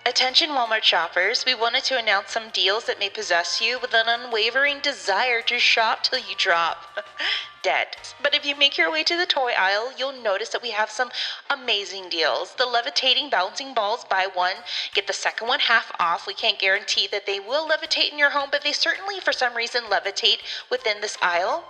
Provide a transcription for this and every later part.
Attention Walmart shoppers, we wanted to announce some deals that may possess you with an unwavering desire to shop till you drop dead. But if you make your way to the toy aisle, you'll notice that we have some amazing deals. The levitating bouncing balls, buy one, get the second one half off. We can't guarantee that they will levitate in your home, but they certainly for some reason levitate within this aisle.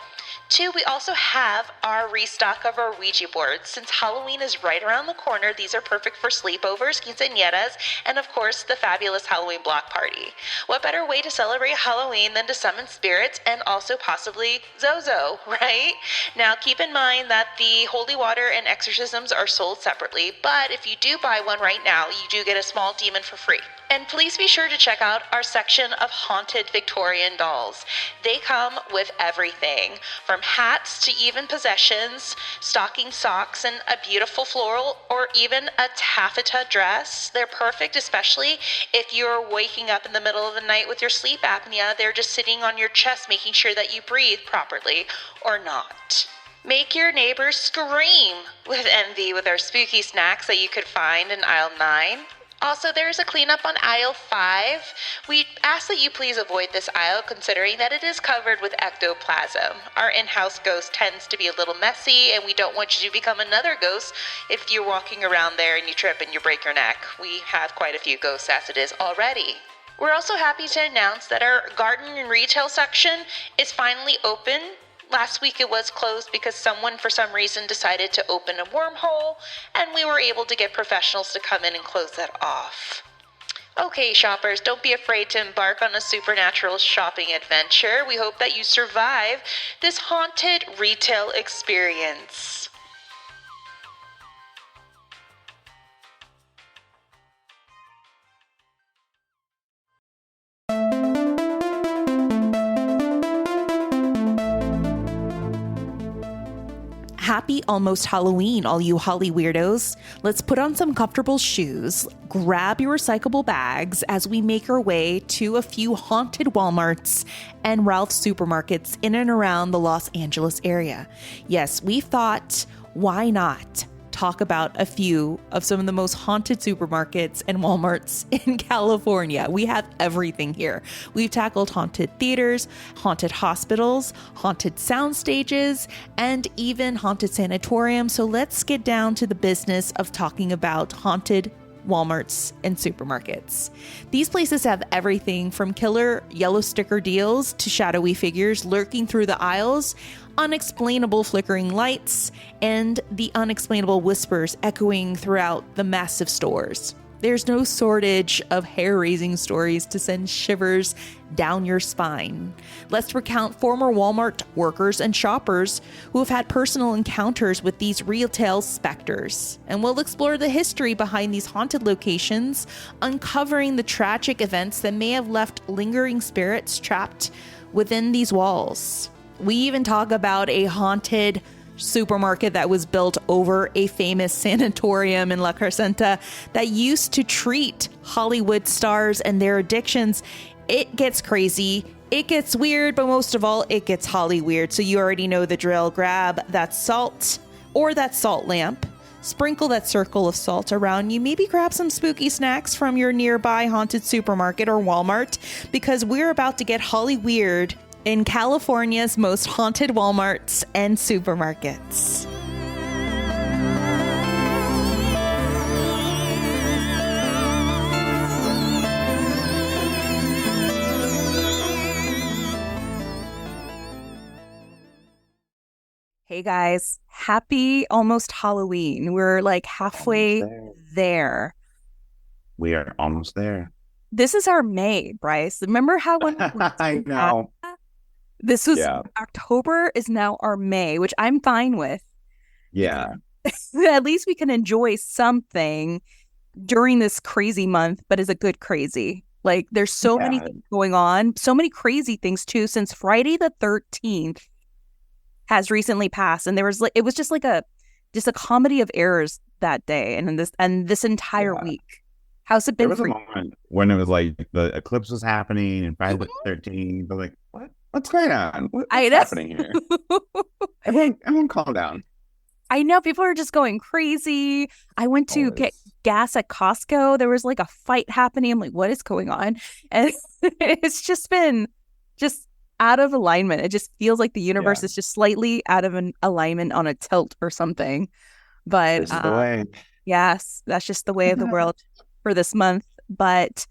2, we also have our restock of our Ouija boards. Since Halloween is right around the corner, these are perfect for sleepovers, quinceañeras, and of course, the fabulous Halloween block party. What better way to celebrate Halloween than to summon spirits and also possibly Zozo, right? Now, keep in mind that the holy water and exorcisms are sold separately, but if you do buy one right now, you do get a small demon for free. And please be sure to check out our section of haunted Victorian dolls. They come with everything, from hats to even possessions, stocking socks, and a beautiful floral or even a taffeta dress. They're perfect, especially if you're waking up in the middle of the night with your sleep apnea. They're just sitting on your chest, making sure that you breathe properly or not. Make your neighbors scream with envy with our spooky snacks that you could find in aisle 9. Also, there's a cleanup on aisle 5. We ask that you please avoid this aisle considering that it is covered with ectoplasm. Our in-house ghost tends to be a little messy and we don't want you to become another ghost if you're walking around there and you trip and you break your neck. We have quite a few ghosts as it is already. We're also happy to announce that our garden and retail section is finally open. Last week it was closed because someone for some reason decided to open a wormhole, and we were able to get professionals to come in and close that off. Okay, shoppers, don't be afraid to embark on a supernatural shopping adventure. We hope that you survive this haunted retail experience. Happy almost Halloween, all you Holly weirdos. Let's put on some comfortable shoes, grab your recyclable bags as we make our way to a few haunted Walmarts and Ralph's supermarkets in and around the Los Angeles area. Yes, we thought, why not talk about a few of some of the most haunted supermarkets and Walmarts in California. We have everything here. We've tackled haunted theaters, haunted hospitals, haunted sound stages, and even haunted sanatoriums. So let's get down to the business of talking about haunted Walmarts and supermarkets. These places have everything from killer yellow sticker deals to shadowy figures lurking through the aisles, unexplainable flickering lights, and the unexplainable whispers echoing throughout the massive stores. There's no shortage of hair-raising stories to send shivers down your spine. Let's recount former Walmart workers and shoppers who have had personal encounters with these retail specters. And we'll explore the history behind these haunted locations, uncovering the tragic events that may have left lingering spirits trapped within these walls. We even talk about a haunted supermarket that was built over a famous sanatorium in La Crescenta that used to treat Hollywood stars and their addictions. It gets crazy, it gets weird, but most of all, it gets Hollyweird. So you already know the drill. Grab that salt or that salt lamp, sprinkle that circle of salt around you, maybe grab some spooky snacks from your nearby haunted supermarket or Walmart, because we're about to get Hollyweird in California's most haunted Walmarts and supermarkets. Hey guys, happy almost Halloween. We're like halfway there. We are almost there. This is our May, Bryce. Remember how when I know. This was October is now our May, which I'm fine with. Yeah. At least we can enjoy something during this crazy month, but is a good crazy. Like there's so many things going on, so many crazy things too, since Friday the 13th has recently passed. And it was just a comedy of errors that day and this entire week. How's it been? There was a moment when it was like the eclipse was happening and Friday the 13th, but like, what's going on? What's happening here? Everyone calm down. I know people are just going crazy. I went to get gas at Costco. There was like a fight happening. I'm like, what is going on? And it's just been just out of alignment. It just feels like the universe is just slightly out of an alignment on a tilt or something. But This is the way. yes, that's just the way of the world for this month. But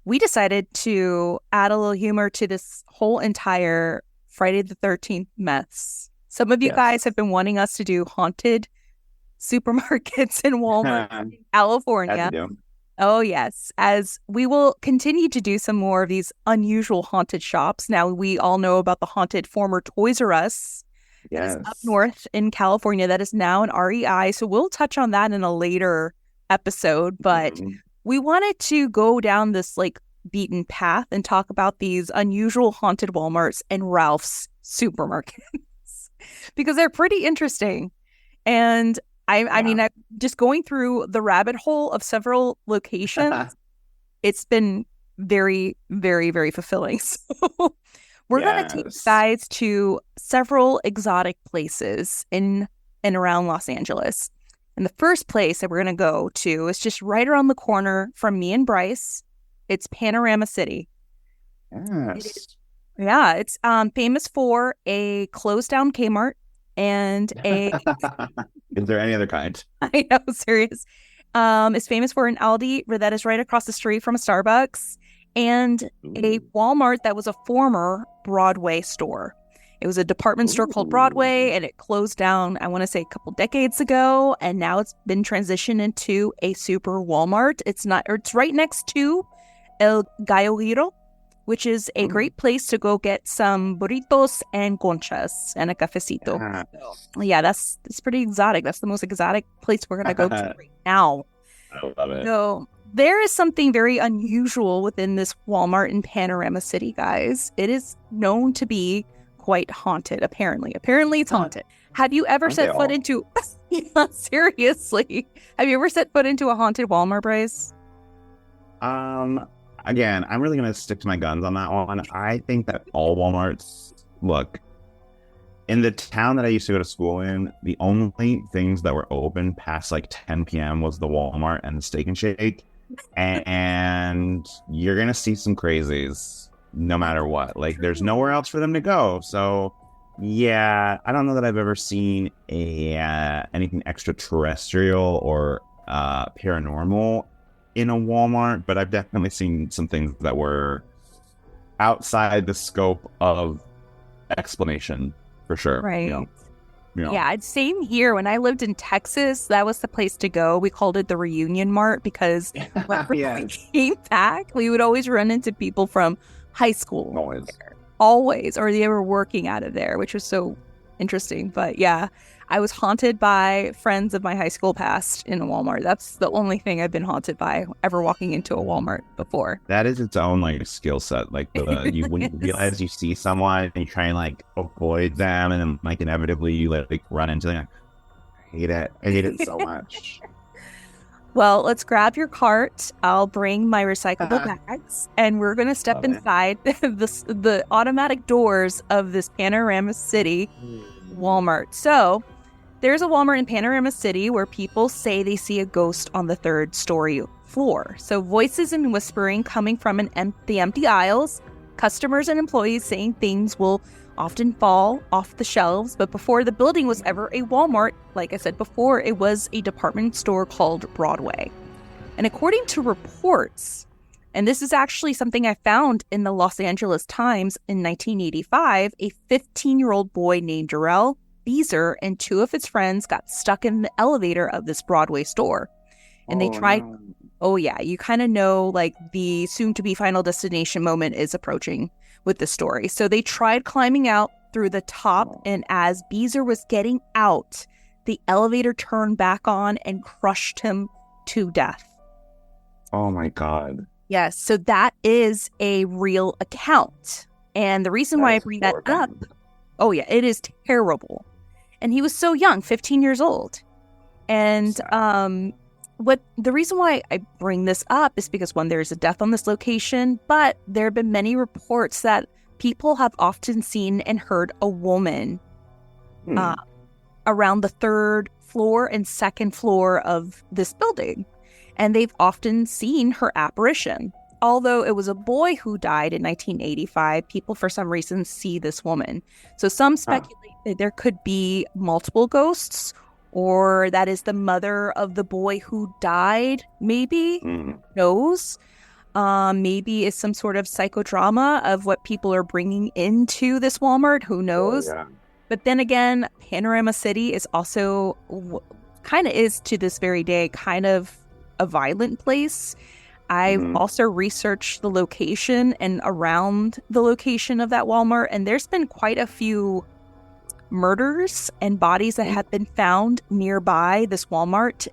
we decided to add a little humor to this whole entire Friday the 13th mess. Some of you guys have been wanting us to do haunted supermarkets in Walmart in California. Oh, yes. As we will continue to do some more of these unusual haunted shops. Now, we all know about the haunted former Toys R Us. Yes. That is up north in California. That is now an REI. So we'll touch on that in a later episode. But we wanted to go down this like beaten path and talk about these unusual haunted Walmarts and Ralph's supermarkets because they're pretty interesting. And I mean, just going through the rabbit hole of several locations, it's been very, very, very fulfilling. So we're going to take you guys to several exotic places in and around Los Angeles. And the first place that we're going to go to is just right around the corner from me and Bryce. It's Panorama City. Yes. It's famous for a closed down Kmart and a... Is there any other kind? I know, serious. It's famous for an Aldi that is right across the street from a Starbucks and a Walmart that was a former Broadway store. It was a department store called Broadway, and it closed down, I want to say, a couple decades ago, and now it's been transitioned into a super Walmart. It's right next to El Gallo Giro, which is a great place to go get some burritos and conchas and a cafecito. That's pretty exotic. That's the most exotic place we're going to go to right now. I love it. So there is something very unusual within this Walmart in Panorama City, guys. It is known to be quite haunted, apparently. Apparently it's haunted. Have you ever set foot into... Seriously. Have you ever set foot into a haunted Walmart, Bryce? Again, I'm really going to stick to my guns on that one. I think that all Walmarts, look, in the town that I used to go to school in, the only things that were open past like 10 p.m. was the Walmart and the Steak and Shake. And you're going to see some crazies no matter what. Like, there's nowhere else for them to go. So, yeah, I don't know that I've ever seen anything extraterrestrial or paranormal in a Walmart, but I've definitely seen some things that were outside the scope of explanation, for sure. Right. You know? Yeah, same here. When I lived in Texas, that was the place to go. We called it the Reunion Mart because whenever we came back, we would always run into people from high school. Always. Or they were working out of there, which was so interesting. But yeah, I was haunted by friends of my high school past in a Walmart. That's the only thing I've been haunted by ever walking into a Walmart before. That is its own like skill set. Like when you realize you see someone and you try and like avoid them, and then like inevitably you like run into them. I hate it. I hate it so much. Well, let's grab your cart. I'll bring my recyclable bags, and we're going to step inside the automatic doors of this Panorama City Walmart. So there's a Walmart in Panorama City where people say they see a ghost on the 3rd story floor. So voices and whispering coming from the empty aisles, customers and employees saying things will often fall off the shelves. But before the building was ever a Walmart, like I said before, it was a department store called Broadway. And according to reports, and this is actually something I found in the Los Angeles Times in 1985, a 15-year-old boy named Jarrell Beezer and 2 of his friends got stuck in the elevator of this Broadway store. And they tried... Oh, yeah. You kind of know, like, the soon-to-be final destination moment is approaching with the story. So they tried climbing out through the top, and as Beezer was getting out, the elevator turned back on and crushed him to death. Oh, my God. Yes. So that is a real account. And the reason why I bring that up... Oh, yeah. It is terrible. And he was so young, 15 years old. And the reason why I bring this up is because, one, there's a death on this location, but there have been many reports that people have often seen and heard a woman around the 3rd floor and second floor of this building, and they've often seen her apparition. Although it was a boy who died in 1985, people for some reason see this woman. So some speculate that there could be multiple ghosts, or that is the mother of the boy who died, maybe. Knows. Maybe it's some sort of psychodrama of what people are bringing into this Walmart. Who knows? Oh, yeah. But then again, Panorama City is also kind of is to this very day kind of a violent place. I've also researched the location and around the location of that Walmart, and there's been quite a few murders and bodies that have been found nearby this Walmart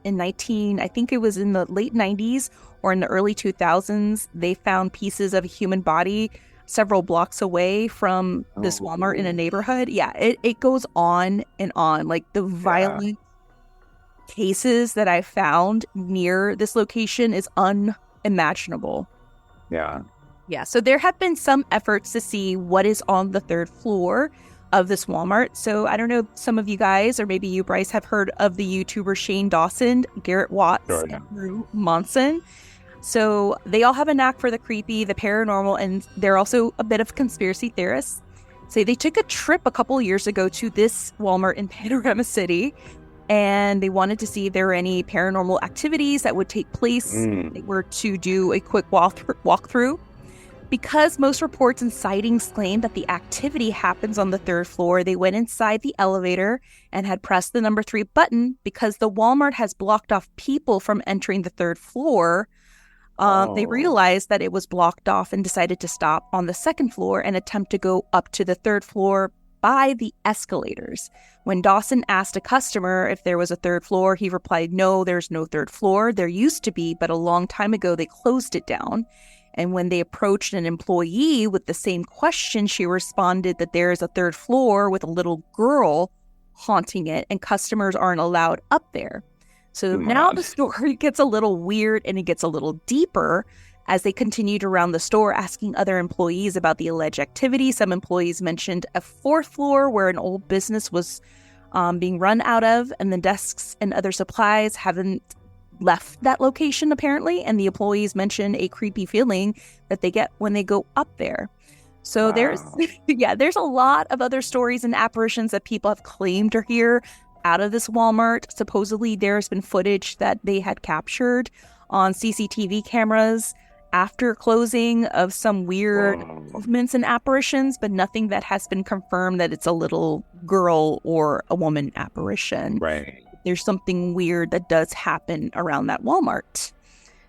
I think it was in the late 90s or in the early 2000s. They found pieces of a human body several blocks away from this Walmart in a neighborhood. Yeah, it goes on and on. Like the violent cases that I found near this location is unimaginable. Yeah. Yeah, so there have been some efforts to see what is on the third floor of this Walmart. So I don't know, some of you guys, or maybe you, Bryce, have heard of the YouTuber Shane Dawson, Garrett Watts, and Rue Monson. So they all have a knack for the creepy, the paranormal, and they're also a bit of conspiracy theorists. So they took a trip a couple years ago to this Walmart in Panorama City, and they wanted to see if there were any paranormal activities that would take place. They were to do a quick walkthrough. Because most reports and sightings claim that the activity happens on the third floor, they went inside the elevator and had pressed the number 3 button. Because the Walmart has blocked off people from entering the third floor, they realized that it was blocked off and decided to stop on the second floor and attempt to go up to the third floor by the escalators. When Dawson asked a customer if there was a third floor, he replied, "No, there's no third floor. There used to be, but a long time ago they closed it down." And when they approached an employee with the same question, she responded that there is a third floor with a little girl haunting it, and customers aren't allowed up there. So now the story gets a little weird, and it gets a little deeper as they continued around the store asking other employees about the alleged activity. Some employees mentioned a 4th floor where an old business was being run out of, and the desks and other supplies haven't left that location apparently, and the employees mention a creepy feeling that they get when they go up there. So there's a lot of other stories and apparitions that people have claimed to hear out of this Walmart. Supposedly there's been footage that they had captured on CCTV cameras after closing of some weird movements and apparitions, but nothing that has been confirmed that it's a little girl or a woman apparition. Right. There's something weird that does happen around that Walmart.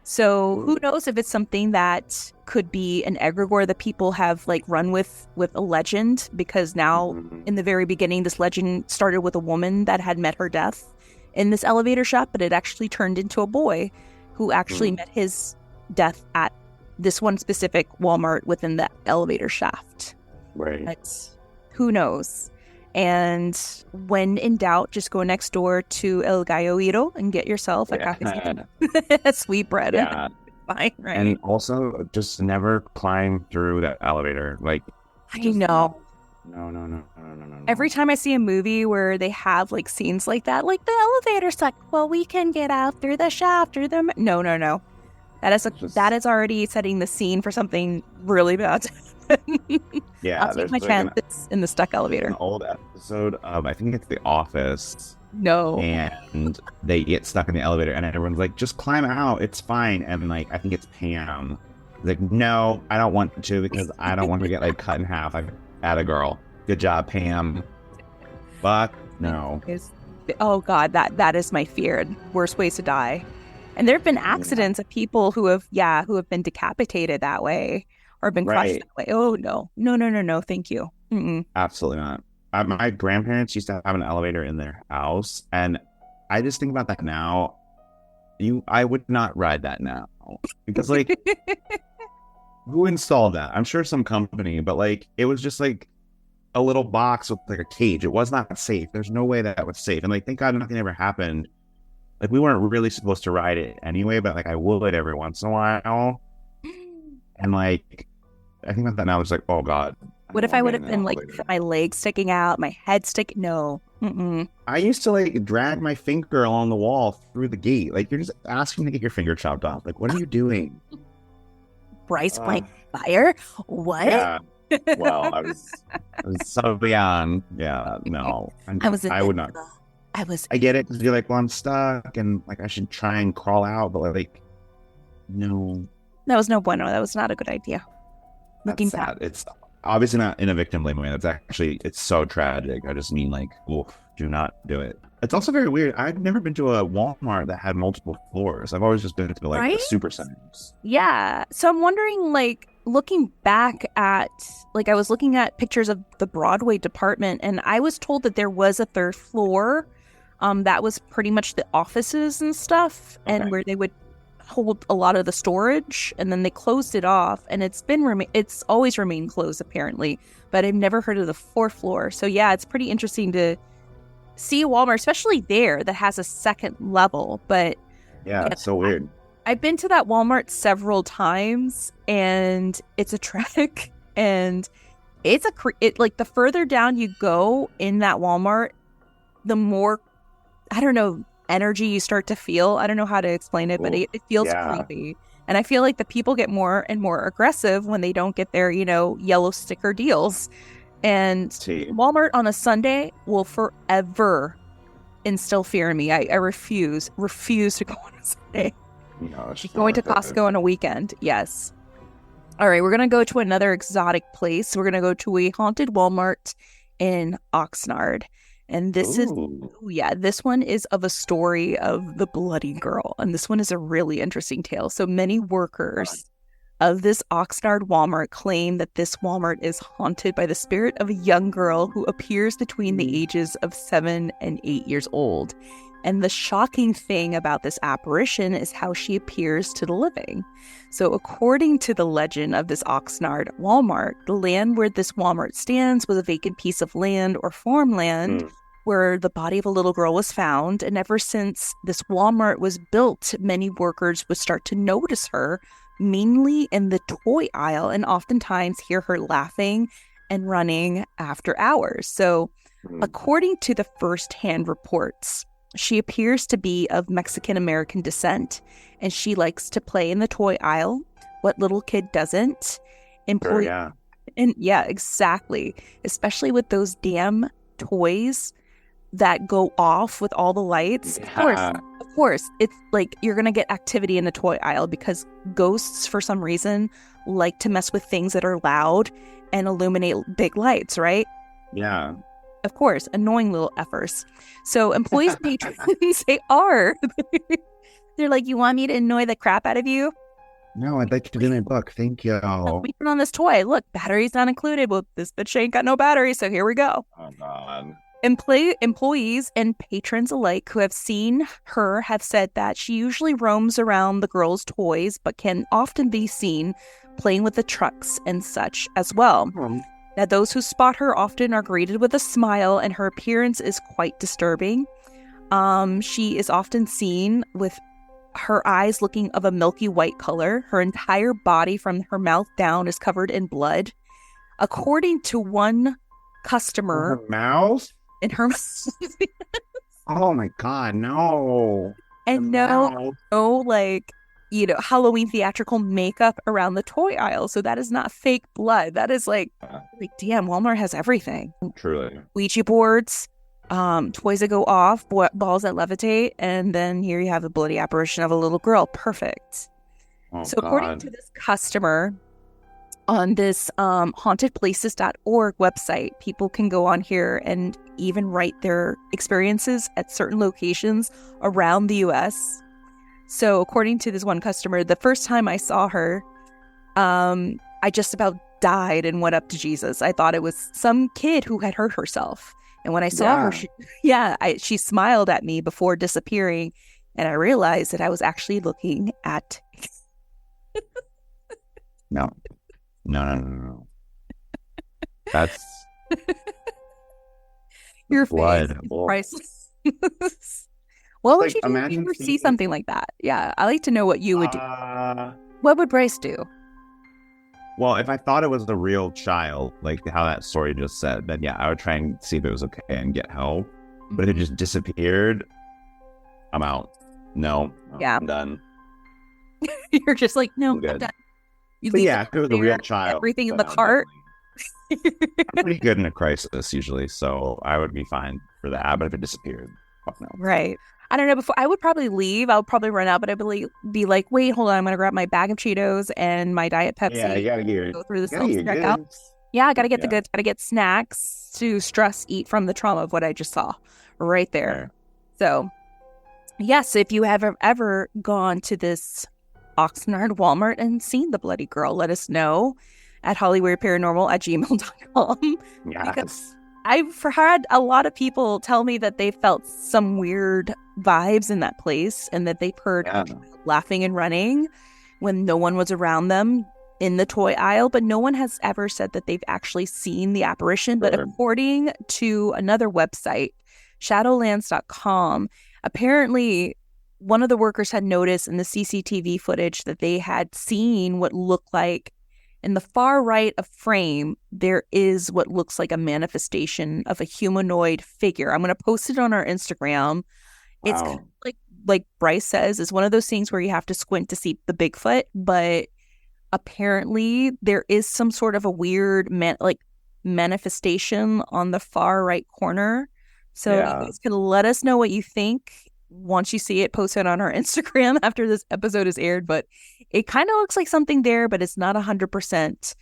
So who knows if it's something that could be an egregore that people have like run with a legend, because now in the very beginning, this legend started with a woman that had met her death in this elevator shaft, but it actually turned into a boy who actually met his death at this one specific Walmart within the elevator shaft. Right. But who knows? And when in doubt, just go next door to El Gallo Hiro and get yourself a cafecito, sweet bread. Yeah. Fine, right? And also, just never climb through that elevator. Like, I know. No. Every time I see a movie where they have like scenes like that, like the elevator's like, well, we can get out through the shaft or the no. That is already setting the scene for something really bad. Yeah, I'll take my chances in the stuck elevator. An old episode of, I think it's The Office. No. And they get stuck in the elevator, and everyone's like, just climb out, it's fine. And like, I think it's Pam. Like, no, I don't want to, because I don't want to get like cut in half. I've had a girl. Good job, Pam. Fuck no. Oh God, that is my fear. Worst ways to die. And there have been accidents of people who have been decapitated that way or been crushed that way. Oh no, thank you. Mm-mm. Absolutely not. My grandparents used to have an elevator in their house, and I just think about that now. I would not ride that now, because like, who installed that? I'm sure some company, but like, it was just like a little box with like a cage. It was not safe. There's no way that was safe. And like, thank God nothing ever happened. Like, we weren't really supposed to ride it anyway, but like, I would every once in a while. And like, I think about that now, it's like, oh God, What if I would have been like my legs sticking out, my head sticking? No. Mm-mm. I used to like drag my finger along the wall through the gate. Like, you're just asking to get your finger chopped off. Like, what are you doing? Bryce playing fire? What? Yeah. Well, I was so beyond. Yeah, no. I would not. I get it because you're like, well, I'm stuck and like I should try and crawl out, but like, no. That was no bueno. That was not a good idea. Looking back, it's obviously not in a victim blaming way. That's actually, it's so tragic. I just mean like, oof, do not do it. It's also very weird. I've never been to a Walmart that had multiple floors. I've always just been to like the super centers. Yeah. So I'm wondering, like, looking back at, like, I was looking at pictures of the Broadway department, and I was told that there was a third floor that was pretty much the offices and stuff, and where they would hold a lot of the storage, and then they closed it off, and it's always remained closed apparently, but I've never heard of the fourth floor. So yeah, it's pretty interesting to see a Walmart, especially there, that has a second level. But yeah, it's so weird. I've been to that Walmart several times, and it's a trek, and it's like the further down you go in that Walmart, the more, I don't know, energy you start to feel. I don't know how to explain it, but it feels creepy. And I feel like the people get more and more aggressive when they don't get their, yellow sticker deals. And Walmart on a Sunday will forever instill fear in me. I refuse to go on a Sunday. No, going to Costco on a weekend. Yes. All right, we're going to go to another exotic place. We're going to go to a haunted Walmart in Oxnard. And this this one is of a story of the Bloody Girl. And this one is a really interesting tale. So many workers of this Oxnard Walmart claim that this Walmart is haunted by the spirit of a young girl who appears between the ages of 7 and 8 years old. And the shocking thing about this apparition is how she appears to the living. So according to the legend of this Oxnard Walmart, the land where this Walmart stands was a vacant piece of land or farmland where the body of a little girl was found. And ever since this Walmart was built, many workers would start to notice her, mainly in the toy aisle, and oftentimes hear her laughing and running after hours. So according to the first-hand reports, she appears to be of Mexican-American descent, and she likes to play in the toy aisle. What little kid doesn't? And yeah, exactly. Especially with those damn toys that go off with all the lights. Yeah. Of course, it's like you're going to get activity in the toy aisle because ghosts, for some reason, like to mess with things that are loud and illuminate big lights, right? Yeah. Of course, annoying little effers. So employees, patrons, they are. They're like, you want me to annoy the crap out of you? No, I'd like to do my book. Thank you. We put on this toy. Look, battery's not included. Well, this bitch ain't got no battery, so here we go. Oh, God. Employees and patrons alike who have seen her have said that she usually roams around the girls' toys, but can often be seen playing with the trucks and such as well. Now, those who spot her often are greeted with a smile, and her appearance is quite disturbing. She is often seen with her eyes looking of a milky white color. Her entire body from her mouth down is covered in blood. According to one customer... Her mouth? In her mouth. Oh my God, no. And no, like... Halloween theatrical makeup around the toy aisle. So that is not fake blood. That is like damn, Walmart has everything. Truly. Ouija boards, toys that go off, balls that levitate, and then here you have the bloody apparition of a little girl. Perfect. So according to this customer on this hauntedplaces.org website, people can go on here and even write their experiences at certain locations around the U.S. So according to this one customer, the first time I saw her, I just about died and went up to Jesus. I thought it was some kid who had hurt herself. And when I saw her, she smiled at me before disappearing. And I realized that I was actually looking at... No. That's... Your face is priceless. What would you do if you ever see something like that? Yeah, I like to know what you would do. What would Bryce do? Well, if I thought it was the real child, like how that story just said, then yeah, I would try and see if it was okay and get help. But if it just disappeared, I'm out. No, Yeah. I'm done. You're just like, no, I'm good. I'm done. You But leave yeah, if it was a real child, everything in then the I'll cart. definitely- I'm pretty good in a crisis usually, so I would be fine for that. But if it disappeared, fuck no. Right. I don't know. Before I would probably leave. I would probably run out, but I'd be like, wait, hold on. I'm gonna grab my bag of Cheetos and my Diet Pepsi. Yeah, you gotta get Go through the you gotta get self-checkout. goods. Yeah, I gotta get the Yeah. goods. Gotta get snacks to stress eat from the trauma of what I just saw right there. So, yes, if you have ever gone to this Oxnard Walmart and seen the bloody girl, let us know at hollyweirdparanormal@gmail.com. Yes. I've had a lot of people tell me that they felt some weird vibes in that place and that they've heard laughing and running when no one was around them in the toy aisle, but no one has ever said that they've actually seen the apparition. But according to another website, shadowlands.com, apparently one of the workers had noticed in the CCTV footage that they had seen what looked like in the far right of frame, there is what looks like a manifestation of a humanoid figure. I'm going to post it on our Instagram. It's kind of like Bryce says, it's one of those things where you have to squint to see the Bigfoot, but apparently there is some sort of a weird manifestation on the far right corner. So you guys can let us know what you think once you see it posted on our Instagram after this episode is aired. But it kind of looks like something there, but it's not 100%,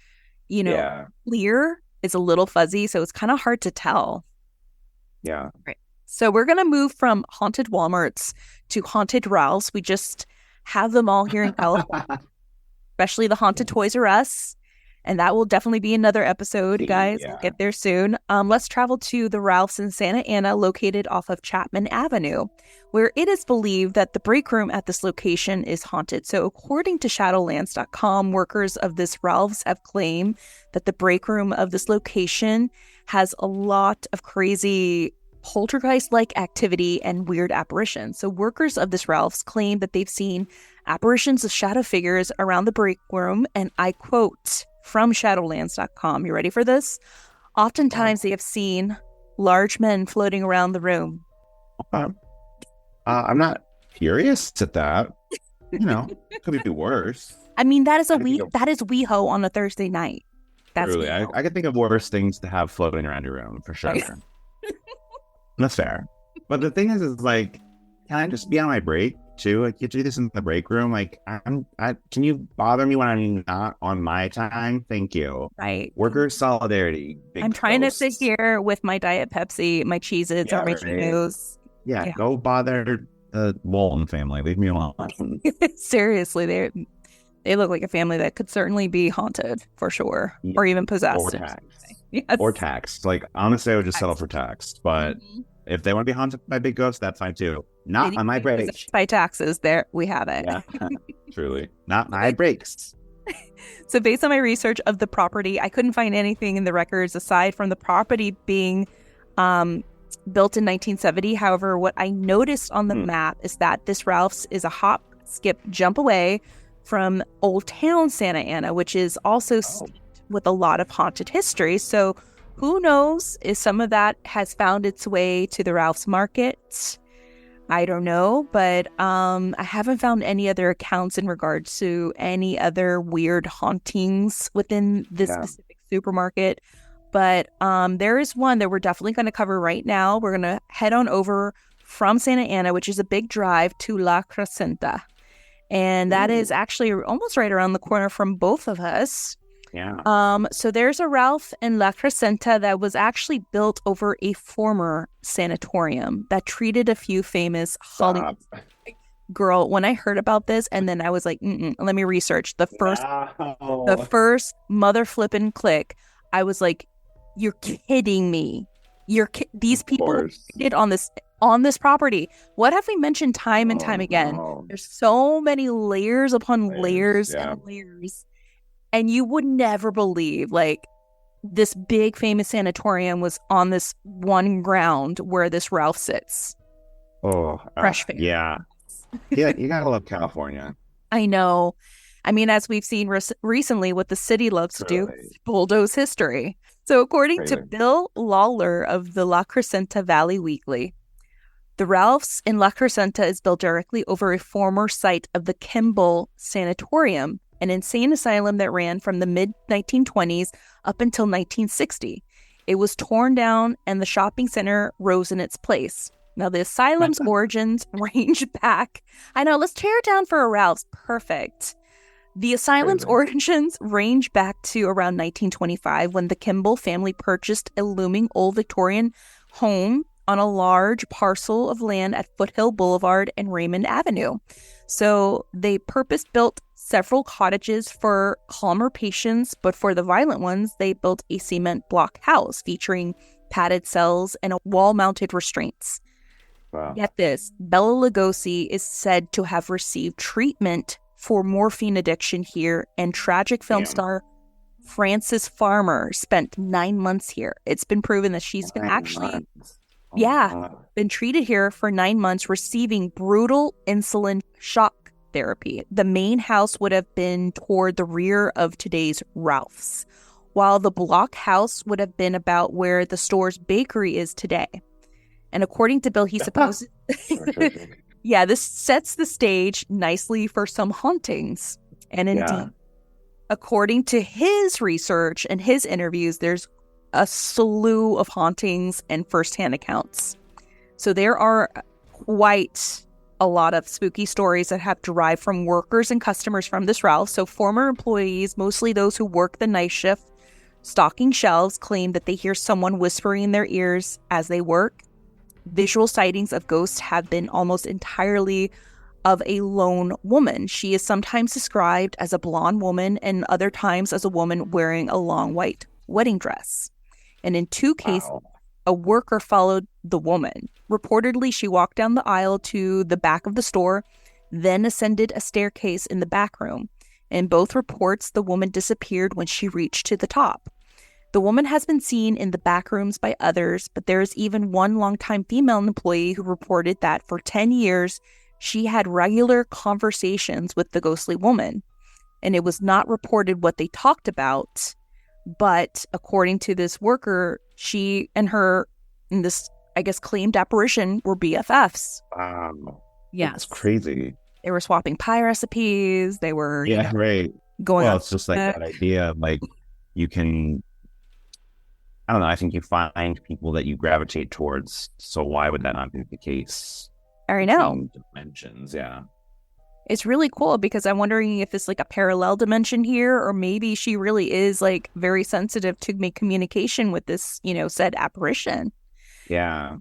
clear. It's a little fuzzy, so it's kind of hard to tell. Yeah. Right. So we're going to move from haunted Walmarts to haunted Ralphs. We just have them all here in California, especially the haunted Toys R Us. And that will definitely be another episode, guys. We'll get there soon. Let's travel to the Ralphs in Santa Ana, located off of Chapman Avenue, where it is believed that the break room at this location is haunted. So according to Shadowlands.com, workers of this Ralphs have claimed that the break room of this location has a lot of crazy poltergeist-like activity and weird apparitions. So workers of this Ralphs claim that they've seen apparitions of shadow figures around the break room, and I quote from Shadowlands.com. You ready for this? Oftentimes they have seen large men floating around the room. I'm not furious at that. Could be worse. I mean, that is WeHo on a Thursday night. That's truly. I could think of worse things to have floating around your room for sure. That's fair. But the thing is like, can I just be on my break too? Like, you do this in the break room. Like, can you bother me when I'm not on my time? Thank you. Right. Worker solidarity. I'm trying to sit here with my Diet Pepsi, my Cheez-Its, or my Cheetos. Yeah, go bother the Walton family. Leave me alone. Seriously, they look like a family that could certainly be haunted for sure, or even possessed. Or taxed. Yes. Or taxed. Like, honestly, I would just settle for taxed. But if they want to be haunted by big ghosts, that's fine too. Not on my breaks. By taxes, there we have it. Yeah, truly. Not my breaks. So based on my research of the property, I couldn't find anything in the records aside from the property being built in 1970. However, what I noticed on the map is that this Ralph's is a hop, skip, jump away from Old Town Santa Ana, which is also steeped with a lot of haunted history. So who knows if some of that has found its way to the Ralph's Market. I don't know, but I haven't found any other accounts in regards to any other weird hauntings within this specific supermarket. But there is one that we're definitely going to cover right now. We're going to head on over from Santa Ana, which is a big drive, to La Crescenta. And that is actually almost right around the corner from both of us. Yeah. So there's a Ralph in La Crescenta that was actually built over a former sanatorium that treated a few famous Hollywood. Girl, when I heard about this, and then I was like, let me research the first mother flippin' click. I was like, you're kidding me. These people did on this property. What have we mentioned time and time again? No. There's so many layers upon layers and layers. And you would never believe, like, this big famous sanatorium was on this one ground where this Ralph sits. Fresh fair. Yeah. Yeah, you gotta love California. I know. I mean, as we've seen recently, what the city loves to do, Really bulldoze history. So, according to crazy. Bill Lawler of the La Crescenta Valley Weekly, the Ralphs in La Crescenta is built directly over a former site of the Kimball Sanatorium, an insane asylum that ran from the mid 1920s up until 1960. It was torn down and the shopping center rose in its place. Now, the asylum's origins range back. I know, let's tear it down for a Ralph's. Perfect. The asylum's Crazy. origins range back to around 1925 when the Kimball family purchased a looming old Victorian home on a large parcel of land at Foothill Boulevard and Raymond Avenue. So they purpose-built several cottages for calmer patients, but for the violent ones, they built a cement block house featuring padded cells and wall-mounted restraints. Wow. Get this, Bela Lugosi is said to have received treatment for morphine addiction here, and tragic film star Frances Farmer spent 9 months here. It's been proven that she's been been treated here for 9 months, receiving brutal insulin shock therapy. The main house would have been toward the rear of today's Ralph's, while the block house would have been about where the store's bakery is today. And according to Bill, he supposes... Yeah, this sets the stage nicely for some hauntings. And indeed, according to his research and his interviews, there's a slew of hauntings and firsthand accounts. So there are quite a lot of spooky stories that have derived from workers and customers from this Ralph. So former employees, mostly those who work the night shift, stocking shelves, claim that they hear someone whispering in their ears as they work. Visual sightings of ghosts have been almost entirely of a lone woman. She is sometimes described as a blonde woman and other times as a woman wearing a long white wedding dress. And in 2 cases, a worker followed the woman. Reportedly, she walked down the aisle to the back of the store, then ascended a staircase in the back room. In both reports, the woman disappeared when she reached to the top. The woman has been seen in the back rooms by others, but there is even one longtime female employee who reported that for 10 years, she had regular conversations with the ghostly woman. And it was not reported what they talked about, but according to this worker, she and her, and this, I guess, claimed apparition were BFFs. Wow. Yes. That's crazy. They were swapping pie recipes. They were Right. going Well, on. it's just like that idea of like you can, I don't know, I think you find people that you gravitate towards. So why would that not be the case? I know. Between dimensions, yeah. It's really cool because I'm wondering if it's like a parallel dimension here, or maybe she really is like very sensitive to make communication with this, said apparition. Yeah.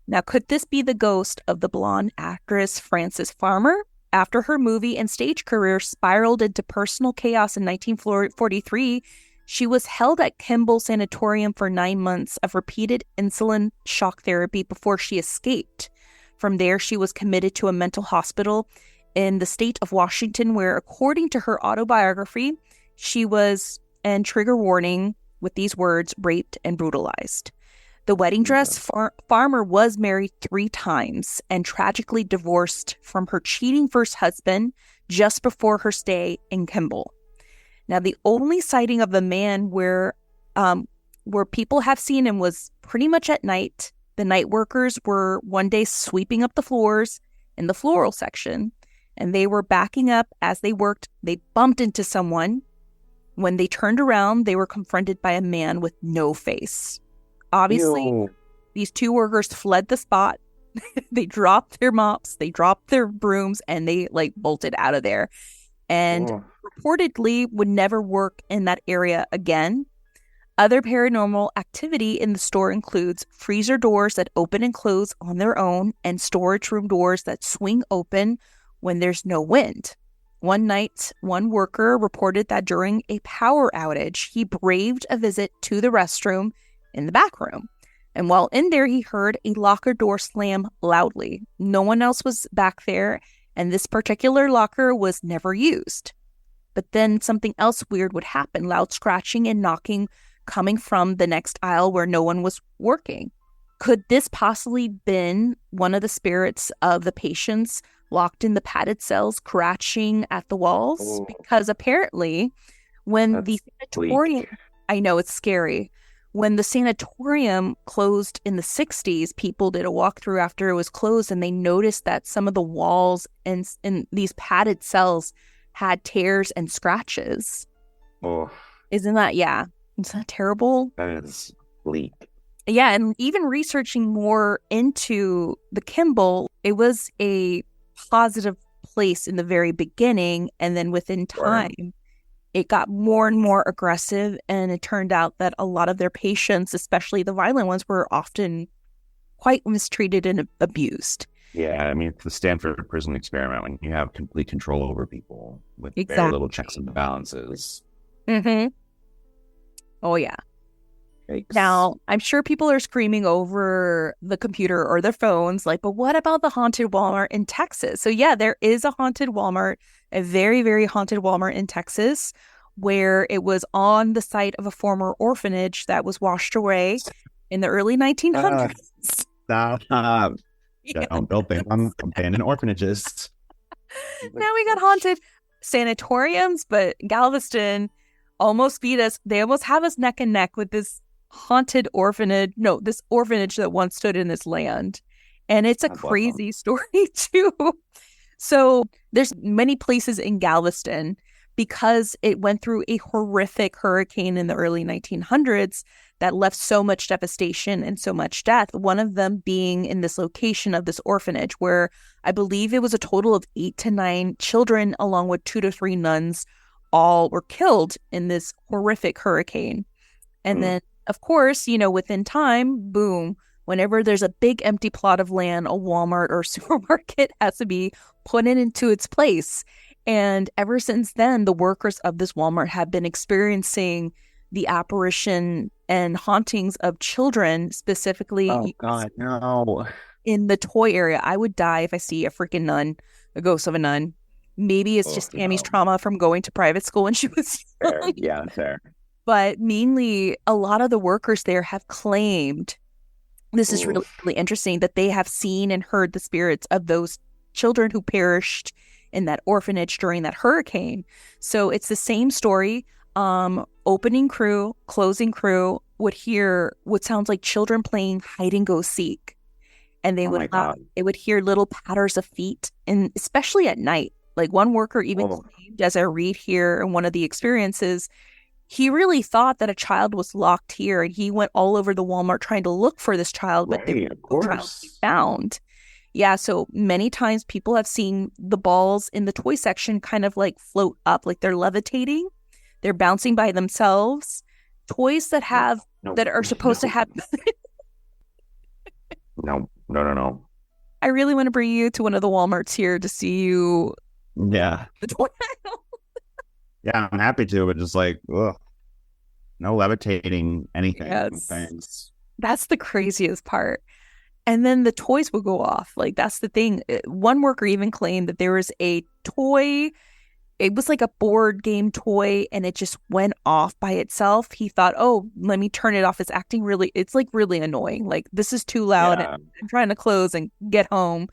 Now, could this be the ghost of the blonde actress Frances Farmer? After her movie and stage career spiraled into personal chaos in 1943, she was held at Kimball Sanatorium for 9 months of repeated insulin shock therapy before she escaped. From there, she was committed to a mental hospital in the state of Washington, where, according to her autobiography, she was, and trigger warning with these words, raped and brutalized. The wedding dress Farmer was married 3 times and tragically divorced from her cheating first husband just before her stay in Kimball. Now, the only sighting of the man where people have seen him was pretty much at night. The night workers were one day sweeping up the floors in the floral section, and they were backing up as they worked. They bumped into someone. When they turned around, they were confronted by a man with no face. Obviously, these 2 workers fled the spot. They dropped their mops, they dropped their brooms, and they bolted out of there. And reportedly would never work in that area again. Other paranormal activity in the store includes freezer doors that open and close on their own and storage room doors that swing open when there's no wind. One night, one worker reported that during a power outage, he braved a visit to the restroom in the back room. And while in there, he heard a locker door slam loudly. No one else was back there, and this particular locker was never used. But then something else weird would happen, loud scratching and knocking coming from the next aisle where no one was working. Could this possibly been one of the spirits of the patients locked in the padded cells, scratching at the walls, Oh, because apparently when the that's sanatorium, bleak. I know it's scary. When the sanatorium closed in the 60s, people did a walkthrough after it was closed and they noticed that some of the walls in these padded cells had tears and scratches. Oh, Isn't that, yeah, isn't that terrible? that is bleak. Yeah, and even researching more into the Kimball, it was a positive place in the very beginning. And then within Sure. time, it got more and more aggressive. And it turned out that a lot of their patients, especially the violent ones, were often quite mistreated and abused. Yeah, I mean, it's the Stanford prison experiment when you have complete control over people with very little checks Exactly. and balances. Mm-hmm. Oh, yeah. Yikes. Now, I'm sure people are screaming over the computer or their phones, like, but what about the haunted Walmart in Texas? So, yeah, there is a haunted Walmart, a very, very haunted Walmart in Texas, where it was on the site of a former orphanage that was washed away in the early Ah, 1900s. stop. Yeah. Don't build things on abandoned orphanages. Now we got haunted sanatoriums, but Galveston almost beat us. They almost have us neck and neck with this haunted orphanage. No, this orphanage that once stood in this land. And it's a God bless them. crazy story, too. So there's many places in Galveston because it went through a horrific hurricane in the early 1900s that left so much devastation and so much death. One of them being in this location of this orphanage where I believe it was a total of 8 to 9 children, along with 2 to 3 nuns, all were killed in this horrific hurricane. And then, of course, within time, boom, whenever there's a big empty plot of land, a Walmart or supermarket has to be put into its place. And ever since then, the workers of this Walmart have been experiencing the apparition and hauntings of children, Oh specifically God, no. in the toy area. I would die if I see a freaking nun, a ghost of a nun. Maybe it's Oh just Tammy's no. trauma from going to private school when she was Fair. young. Yeah, fair. But mainly, a lot of the workers there have claimed, this is really, Oof. really interesting, that they have seen and heard the spirits of those children who perished in that orphanage during that hurricane. So it's the same story. Opening crew, closing crew would hear what sounds like children playing hide and go seek, and they Oh my God. they would hear little patters of feet, and especially at night. Like one worker even Oh, claimed, as I read here in one of the experiences, he really thought that a child was locked here, and he went all over the Walmart trying to look for this child, but there right, was of no child to be course. found. Yeah, so many times people have seen the balls in the toy section kind of like float up, like they're levitating. They're bouncing by themselves. Toys that have No, that are supposed to no, have. no. I really want to bring you to one of the Walmarts here to see you Yeah, the toy aisle. yeah, I'm happy to, but just like, ugh, no levitating anything. Yes. Thanks. That's the craziest part. And then the toys will go off. Like, that's the thing. One worker even claimed that there was a toy. It was like a board game toy, and it just went off by itself. He thought, oh, let me turn it off. It's like really annoying. Like, this is too loud. Yeah. I'm trying to close and get home.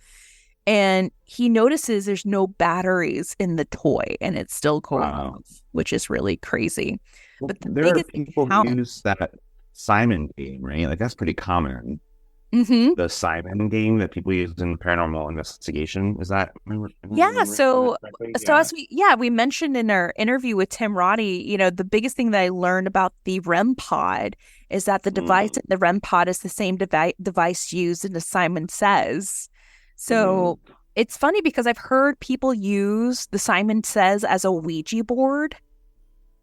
And he notices there's no batteries in the toy, and it's still going Wow. off, which is really crazy. Well, But the there are biggest people who account. use that Simon game, right? Like that's pretty common. Mm-hmm. The Simon game that people use in paranormal investigation. Is that? Yeah, so Yeah. as we mentioned in our interview with Tim Roddy, the biggest thing that I learned about the REM pod is that the device in the REM pod is the same device used in the Simon Says. So it's funny because I've heard people use the Simon Says as a Ouija board.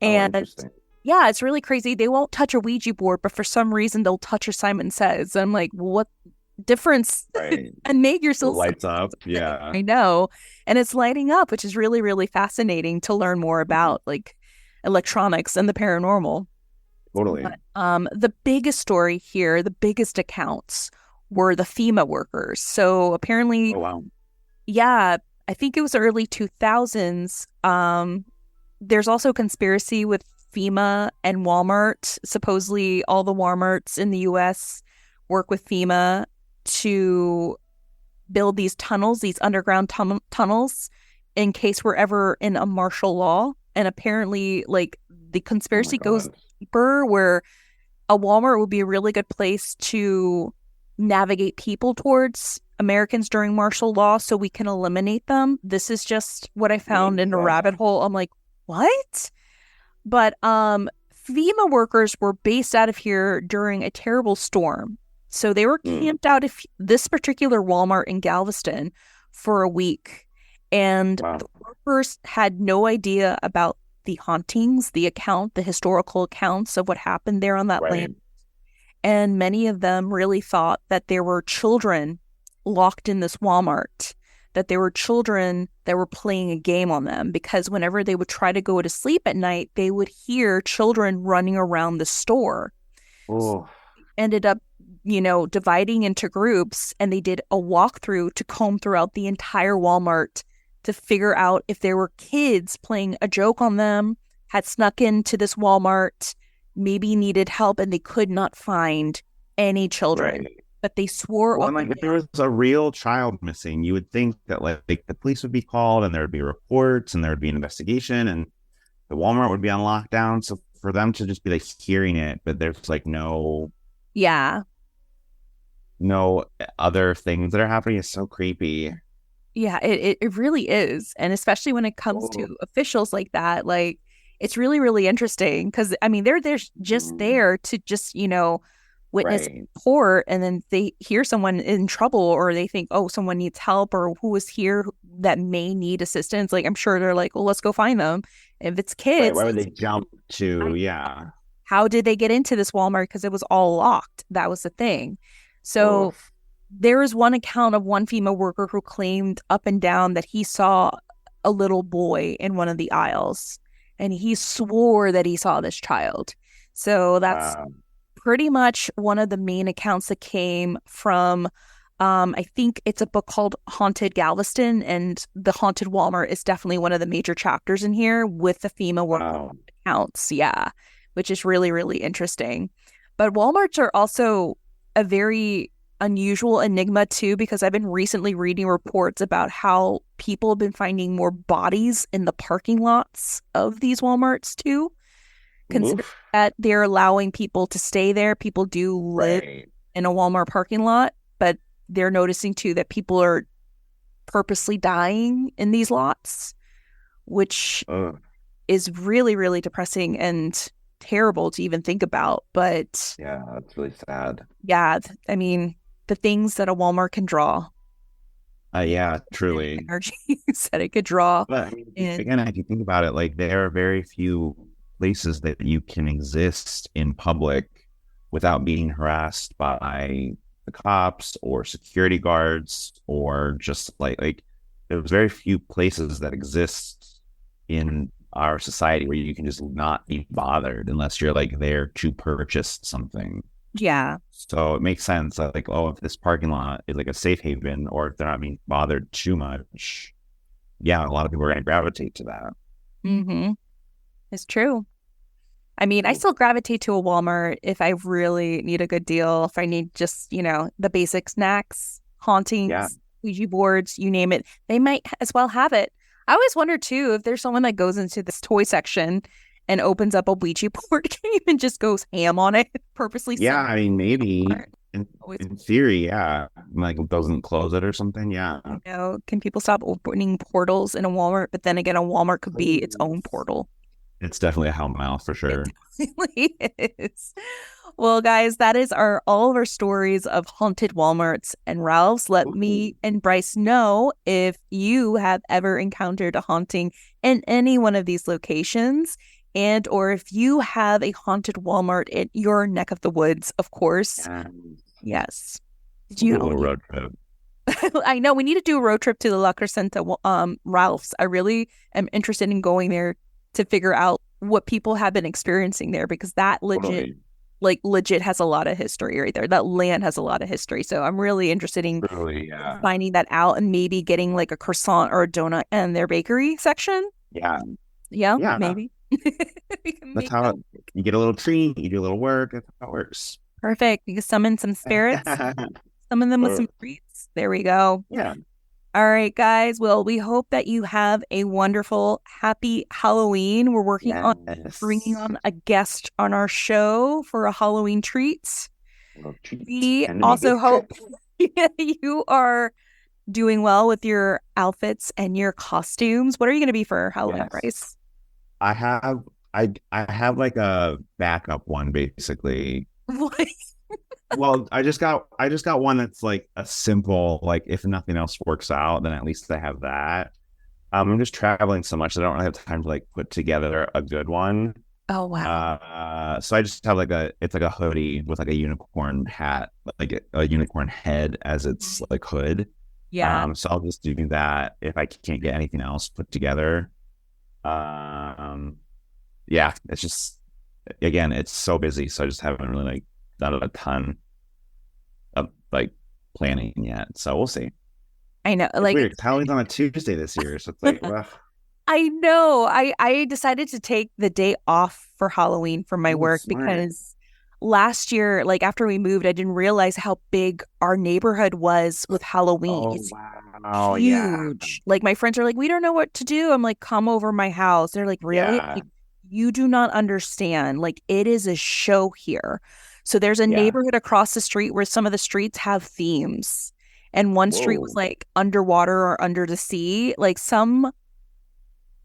Oh, And interesting. yeah, it's really crazy. They won't touch a Ouija board, but for some reason they'll touch a Simon Says. I'm like, what difference? Right. And make It yourself. lights up. Yeah. I know. And it's lighting up, which is really, really fascinating to learn more about like electronics and the paranormal. Totally. But the biggest story here, the biggest accounts were the FEMA workers. So apparently, Oh wow. yeah, I think it was early 2000s. There's also conspiracy with FEMA and Walmart. Supposedly all the Walmarts in the US work with FEMA to build these tunnels, these underground tunnels, in case we're ever in a martial law. And apparently, like, the Oh my conspiracy goes God. deeper, where a Walmart would be a really good place to navigate people towards Americans during martial law so we can eliminate them. This is just what I found in a Yeah. rabbit hole. I'm like, what? But FEMA workers were based out of here during a terrible storm. So they were Mm. camped out of this particular Walmart in Galveston for a week. And Wow. the workers had no idea about the hauntings, the historical accounts of what happened there on that Right. land. And many of them really thought that there were children locked in this Walmart, that there were children that were playing a game on them, because whenever they would try to go to sleep at night, they would hear children running around the store. Oh, Ended up, dividing into groups, and they did a walkthrough to comb throughout the entire Walmart to figure out if there were kids playing a joke on them, had snuck into this Walmart, maybe needed help, and they could not find any children. right. But they swore Well, up and, like, and if there was a real child missing, you would think that like the police would be called and there would be reports and there would be an investigation and the Walmart would be on lockdown. So for them to just be like hearing it, but there's like yeah, no other things that are happening is so creepy. yeah, it really is. And especially when it comes Oh, to officials like that, like, it's really, really interesting because, I mean, they're just there to just, witness right. court, and then they hear someone in trouble, or they think, oh, someone needs help, or who is here that may need assistance. Like, I'm sure they're like, well, let's go find them. If it's Right. kids, Why would they jump to, yeah. how did they get into this Walmart? Because it was all locked. That was the thing. So Oof. there is one account of one female worker who claimed up and down that he saw a little boy in one of the aisles, and he swore that he saw this child. So that's Wow. pretty much one of the main accounts that came from, I think it's a book called Haunted Galveston, and the Haunted Walmart is definitely one of the major chapters in here with the FEMA work Wow. accounts. Yeah, which is really, really interesting. But Walmarts are also a very unusual enigma too, because I've been recently reading reports about how people have been finding more bodies in the parking lots of these Walmarts too. Consider Oof. that they're allowing people to stay there. People do live Right. in a Walmart parking lot, but they're noticing too that people are purposely dying in these lots, which Ugh. is really, really depressing and terrible to even think about. But Yeah, that's really sad. yeah, I mean, the things that a Walmart can draw, Yeah, truly. energies that it could draw. But I mean, And again, if you think about it, like there are very few places that you can exist in public without being harassed by the cops or security guards or just like there's very few places that exist in our society where you can just not be bothered unless you're like there to purchase something. yeah, So it makes sense that, like, oh, if this parking lot is like a safe haven or if they're not being bothered too much, yeah, a lot of people are going to gravitate to that. mm-hmm. It's true. I mean, I Cool. still gravitate to a Walmart if I really need a good deal, if I need just, the basic snacks, Yeah. hauntings, Ouija boards, you name it. They might as well have it. I always wonder too if there's someone that goes into this toy section and opens up a Ouija board game and just goes ham on it, purposely. Yeah, I mean, maybe in, Always, in theory, yeah, like it doesn't close it or something. Yeah. can people stop opening portals in a Walmart? But then again, a Walmart could be its own Please. portal. It's definitely a hell mouth for It sure. definitely is. Well, guys, that is all of our stories of haunted Walmarts and Ralph's. Let me and Bryce know if you have ever encountered a haunting in any one of these locations, and or if you have a haunted Walmart in your neck of the woods, of course. Yeah. Yes. Did Do a you little road trip. I know we need to do a road trip to the La Crescenta Ralph's. I really am interested in going there to figure out what people have been experiencing there, because that Totally. legit has a lot of history right there. That land has a lot of history. So I'm really interested in Truly, yeah. finding that out and maybe getting like a croissant or a donut in their bakery section. Yeah. Yeah, Yeah. maybe. We can That's make how that you get a little treat, you do a little work. That's how it works. perfect. You can summon some spirits, summon them with some treats. There we go. Yeah. All right, guys. Well, we hope that you have a wonderful, happy Halloween. We're working on bringing on a guest on our show for a Halloween treat. We also hope you are doing well with your outfits and your costumes. What are you going to be for Halloween, Bryce? I have like a backup one, basically. What? Well, I just got one that's like a simple, like if nothing else works out, then at least I have that. I'm just traveling so much that I don't really have time to like put together a good one. Oh wow! So I just have it's like a hoodie with like a unicorn hat, like a unicorn head as its like hood. Yeah. So I'll just do that if I can't get anything else put together. Yeah, it's just, again, it's so busy, so I just haven't really like done a ton of like planning yet. So we'll see. I know, it's weird. Halloween's on a Tuesday this year, so it's like, well. I know. I decided to take the day off for Halloween from my work because last year, like after we moved, I didn't realize how big our neighborhood was with Halloween. It's huge. Yeah. Like my friends are like, we don't know what to do. I'm like, come over my house. They're like, really? Yeah. Like, you do not understand. Like it is a show here. So there's a neighborhood across the street where some of the streets have themes. And one street was like underwater or under the sea. Like some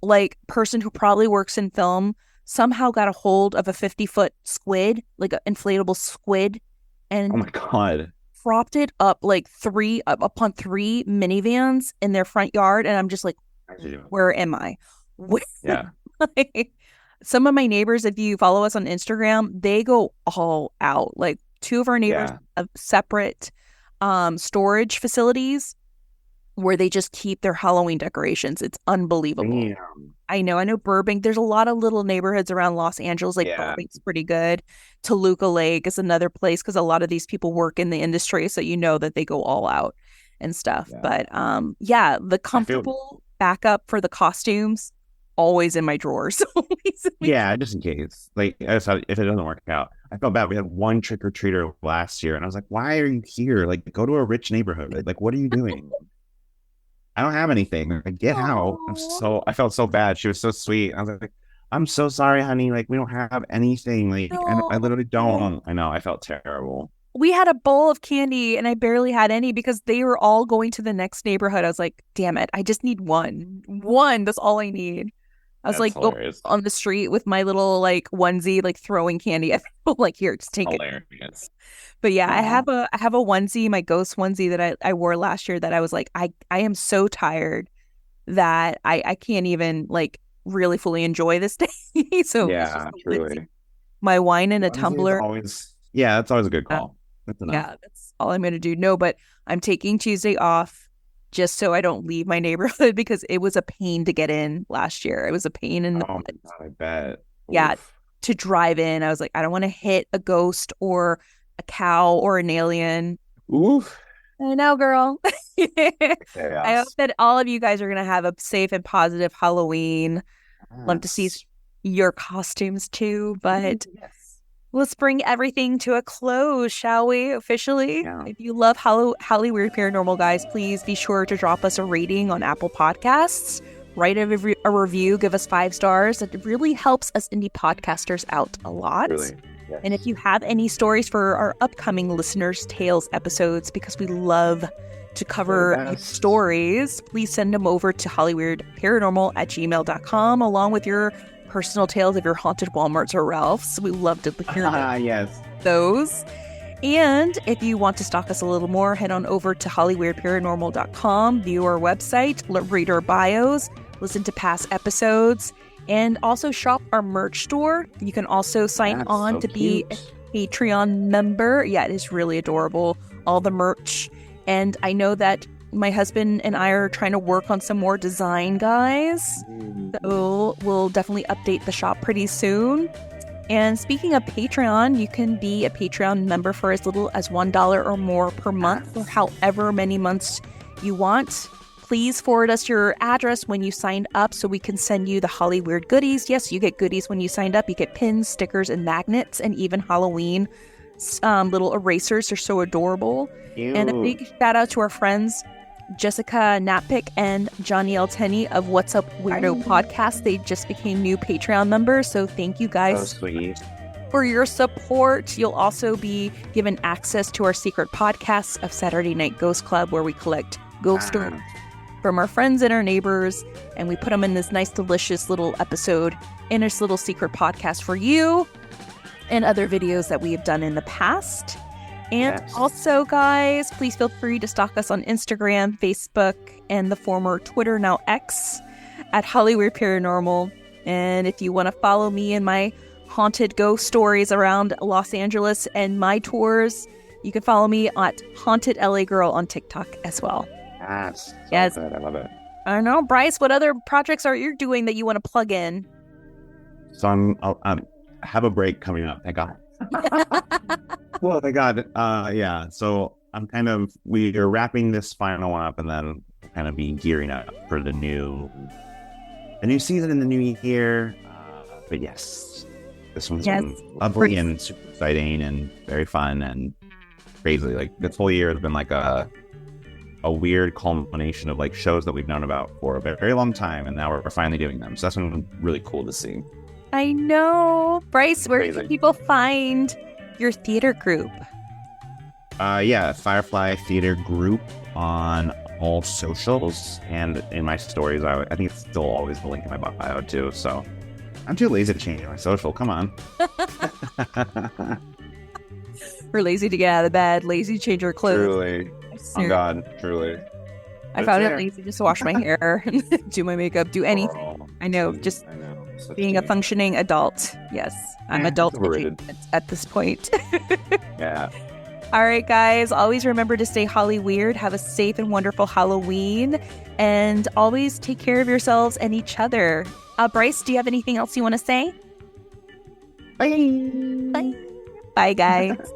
like person who probably works in film somehow got a hold of a 50-foot squid, like an inflatable squid, and oh my god, propped it up like upon three minivans in their front yard. And I'm just like, where am I? Yeah. Like, some of my neighbors, if you follow us on Instagram, they go all out. Like two of our neighbors have separate storage facilities where they just keep their Halloween decorations. It's unbelievable. Damn. I know Burbank. There's a lot of little neighborhoods around Los Angeles. Like Burbank's pretty good. Toluca Lake is another place because a lot of these people work in the industry, so you know that they go all out and stuff. Yeah. But the comfortable backup for the costumes always in my drawers. Yeah, just in case. Like if it doesn't work out. I felt bad. We had one trick-or-treater last year, and I was like, why are you here? Like, go to a rich neighborhood. Like, what are you doing? I don't have anything. Like, get out. I felt so bad. She was so sweet. I was like, I'm so sorry, honey. Like, we don't have anything. Like, I literally don't. I know. I felt terrible. We had a bowl of candy and I barely had any because they were all going to the next neighborhood. I was like, damn it. I just need one. That's all I need. I was like on the street with my little like onesie, like throwing candy at people. Like, here, just take it. But yeah, I have a onesie, my ghost onesie that I wore last year that I was like, I am so tired that I can't even like really fully enjoy this day. So yeah, truly. My wine in a tumbler. That's always a good call. That's all I'm gonna do. No, but I'm taking Tuesday off just so I don't leave my neighborhood because it was a pain to get in last year. It was a pain in the God, I bet. Yeah. Oof. To drive in, I was like, I don't want to hit a ghost or a cow or an alien. Oof. I know, girl. I hope that all of you guys are going to have a safe and positive Halloween. Yes. Love to see your costumes too, but let's bring everything to a close, shall we? Officially. Yeah. If you love Hollyweird Paranormal, guys, please be sure to drop us a rating on Apple Podcasts. Write a review, give us 5 stars. It really helps us indie podcasters out a lot. Really? Yes. And if you have any stories for our upcoming Listeners' Tales episodes, because we love to cover stories, please send them over to hollyweirdparanormal@gmail.com along with your personal tales of your haunted Walmarts or Ralphs. We love to hear those. And if you want to stalk us a little more, head on over to hollyweirdparanormal.com, view our website, read our bios, listen to past episodes, and also shop our merch store. You can also sign on to be a Patreon member. Yeah, it is really adorable, all the merch. And I know that my husband and I are trying to work on some more design, guys. So we'll definitely update the shop pretty soon. And speaking of Patreon, you can be a Patreon member for as little as $1 or more per month, or however many months you want. Please forward us your address when you signed up so we can send you the Hollyweird goodies. Yes, you get goodies when you signed up. You get pins, stickers, and magnets, and even Halloween little erasers. They're so adorable. Ew. And a big shout out to our friends Jessica Natpick and Johnny L. Tenney of What's Up Weirdo podcast. They just became new Patreon members, so thank you guys So sweet. for your support. You'll also be given access to our secret podcasts of Saturday Night Ghost Club, where we collect ghost stories from our friends and our neighbors, and we put them in this nice, delicious little episode in this little secret podcast for you, and other videos that we have done in the past. And also, guys, please feel free to stalk us on Instagram, Facebook, and the former Twitter, now X, at Hollyweird Paranormal. And if you want to follow me in my haunted ghost stories around Los Angeles and my tours, you can follow me at Haunted LA Girl on TikTok as well. Yes. Yes. Good. I love it. I don't know, Bryce, what other projects are you doing that you want to plug in? So I have a break coming up. Thank God. Well, thank God. Yeah. So we are wrapping this final one up, and then kind of be gearing up for the new season in the new year. But yes, this one's been lovely and super exciting and very fun and crazy. Like this whole year has been like a weird culmination of like shows that we've known about for a very long time, and now we're finally doing them. So that's been really cool to see. I know. Bryce, where Crazy. can people find your theater group? Yeah, Firefly Theater Group on all socials, and in my stories, I think it's still always the link in my bio too. So I'm too lazy to change my social. Come on. We're lazy to get out of bed, lazy to change our clothes. Truly. Oh God, truly. I found it lazy just to wash my hair, do my makeup, do anything. Girl. I know, just I know. So being a cute. functioning adult. Yes, I'm adult overrated. at this point. Yeah. All right, guys, always remember to stay Hollyweird. Have a safe and wonderful Halloween, and always take care of yourselves and each other. Bryce, do you have anything else you want to say? Bye. Bye. Bye, guys.